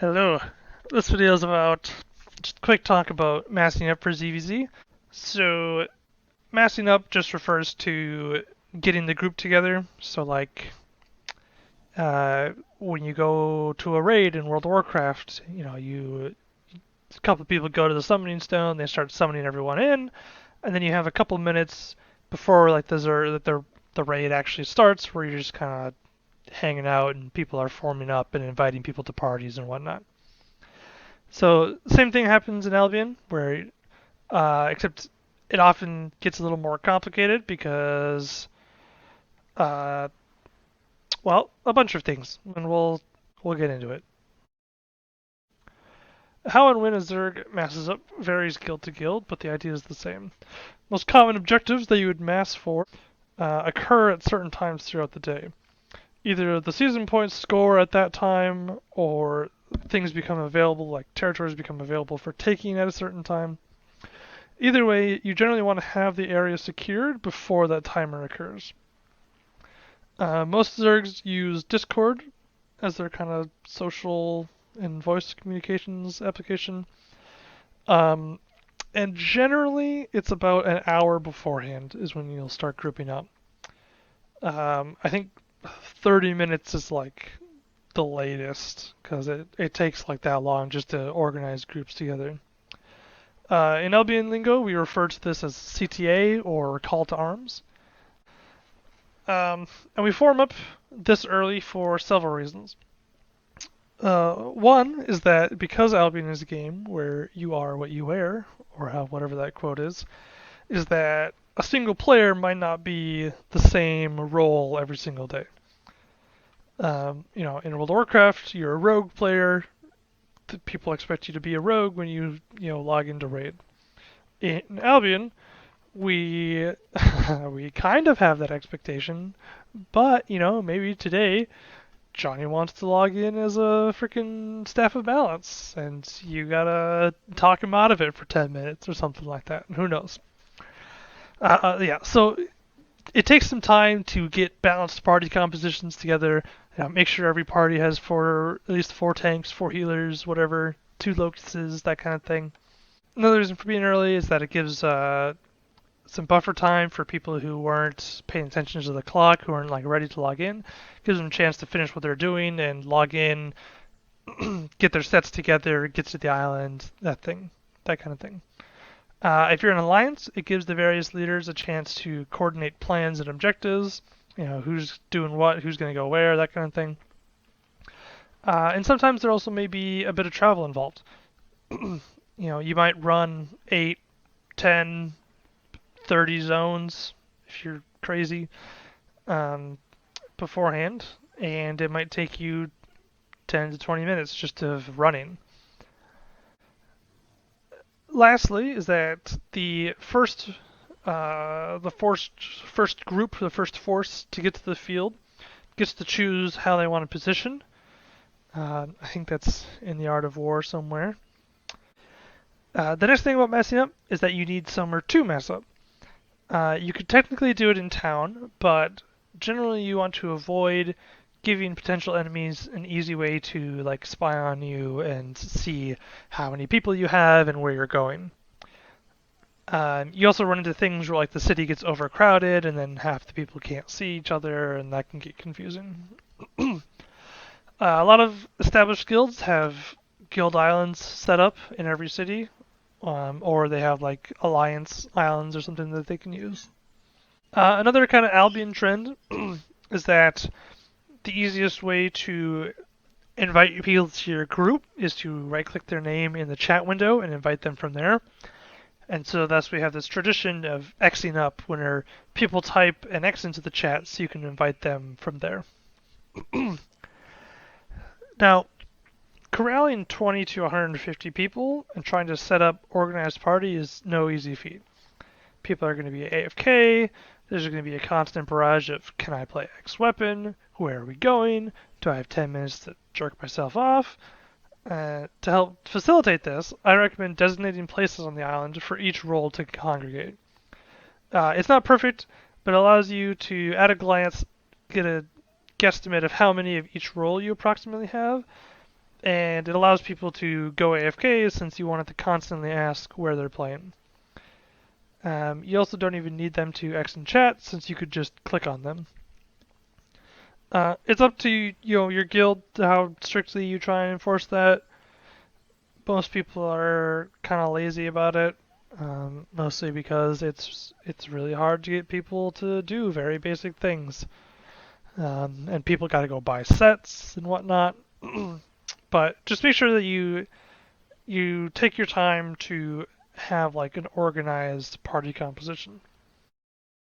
Hello. This video is about just a quick talk about massing up for ZvZ. So, massing up just refers to getting the group together. So, uh, when you go to a raid in World of Warcraft, a couple of people go to the summoning stone, they start summoning everyone in, and then you have a couple minutes before the raid actually starts, where you're just kind of hanging out and people are forming up and inviting people to parties and whatnot. So same thing happens in Albion, where except it often gets a little more complicated because, uh, well, a bunch of things, and we'll get into it. How and when a Zerg masses up varies guild to guild, but the idea is the same. Most common objectives that you would mass for occur at certain times throughout the day. Either the season points score at that time, or things become available, like territories become available for taking at a certain time. Either way, you generally want to have the area secured before that timer occurs. Most Zergs use Discord as their kind of social and voice communications application. Um, and generally, it's about an hour beforehand is when you'll start grouping up. I think 30 minutes is like the latest because it takes like that long just to organize groups together. In Albion lingo, we refer to this as CTA or call to arms. And we form up this early for several reasons. One is that because Albion is a game where you are what you wear, or whatever that quote is that a single player might not be the same role every single day. In World of Warcraft, you're a rogue player. People expect you to be a rogue when you log into raid. In Albion, we we kind of have that expectation, but maybe today Johnny wants to log in as a freaking staff of balance, and you gotta talk him out of it for 10 minutes or something like that. Who knows? Yeah, so it takes some time to get balanced party compositions together. Make sure every party has at least four tanks, four healers, whatever, two locusts, that kind of thing. Another reason for being early is that it gives some buffer time for people who weren't paying attention to the clock, who weren't like ready to log in. Gives them a chance to finish what they're doing and log in, get their sets together, get to the island, that kind of thing. If you're an alliance, it gives the various leaders a chance to coordinate plans and objectives. Who's doing what, who's going to go where, that kind of thing. And sometimes there also may be a bit of travel involved. You might run 8, 10, 30 zones if you're crazy beforehand, and it might take you 10 to 20 minutes just of running. Lastly, is that first group, the first force to get to the field, gets to choose how they want to position. I think that's in the Art of War somewhere. The next thing about massing up is that you need somewhere to mass up. You could technically do it in town, but generally you want to avoid giving potential enemies an easy way to like spy on you and see how many people you have and where you're going. You also run into things where like the city gets overcrowded and then half the people can't see each other, and that can get confusing. A lot of established guilds have guild islands set up in every city, or they have like alliance islands or something that they can use. Another kind of Albion trend is that the easiest way to invite people to your group is to right-click their name in the chat window and invite them from there. And so thus we have this tradition of Xing up when people type an X into the chat so you can invite them from there. Now, corralling 20 to 150 people and trying to set up organized party is no easy feat. People are going to be AFK. There's going to be a constant barrage of, can I play X weapon? Where are we going? Do I have 10 minutes to jerk myself off? To help facilitate this, I recommend designating places on the island for each role to congregate. It's not perfect, but it allows you to, at a glance, get a guesstimate of how many of each role you approximately have. and it allows people to go AFK since you want it to constantly ask where they're playing. You also don't even need them to X in chat since you could just click on them. It's up to your guild how strictly you try and enforce that. Most people are kind of lazy about it, mostly because it's really hard to get people to do very basic things, and people got to go buy sets and whatnot. But just make sure that you take your time to have like an organized party composition.